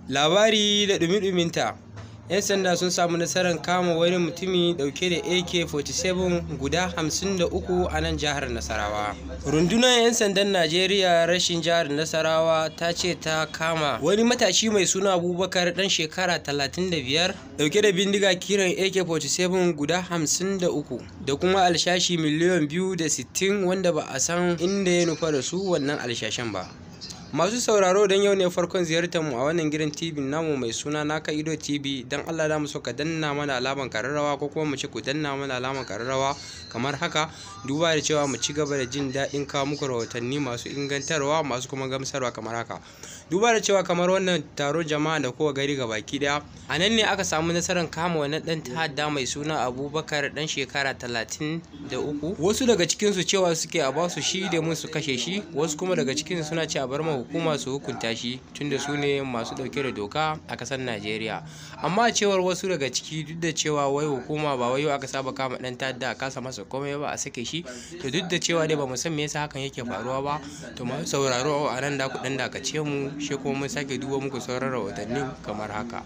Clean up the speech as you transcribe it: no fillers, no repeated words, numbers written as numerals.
Labari da ɗumi-ɗuminta. 'Yan sanda sun samu nasarar kama wani mutumi dauke da AK-47 guda 53 a nan jihar Nasarawa. Rundunar 'yan sandan Najeriya rashin jihar Nasarawa ta ce ta kama wani matashi mai suna Abubakar dan shekara 35 dauke da bindiga kiran AK-47 guda 53 da kuma alshashi miliyan 260 wanda ba a san inda ya nufa da su wannan alshashen ba. Masu sauraro, don yau ne farkon ziyartar mu a wannan gidan TV namu mai suna Naka Ido TV, don Allah da mu so ka danna mana alaman kararrawa ko kuma mu ce ku danna mana alaman kararrawa kamar haka, duba da cewa mu ci gaba da jin daɗin kawo muku rahotanni masu ingantarwa masu kuma gamsarwa kamar haka. Duba da cewa kamar wannan taron jama'a da kowa gari gabaki daya, a nan ne aka samu nasarar kama wani dan ta'adda mai suna Abubakar dan shekara 33. Wasu daga cikin su cewa suke a basu shi da mun su kashe shi, wasu kuma daga cikin su suna ce a bar ma hukuma su hukunta shi tunda su ne masu dauke da doka a kasar Najeriya. Amma cewar wasu daga ciki, duk da cewa wai hukuma ba wai aka saba kama dan ta'adda a kasa masa komai ba a sake shi, to duk da cewa dai ba mu san me yasa hakan yake faruwa ba, to masu sauraro a nan da ku dan dakace mu, shi kuma mun sake duba muku sauran rahotanni kamar haka.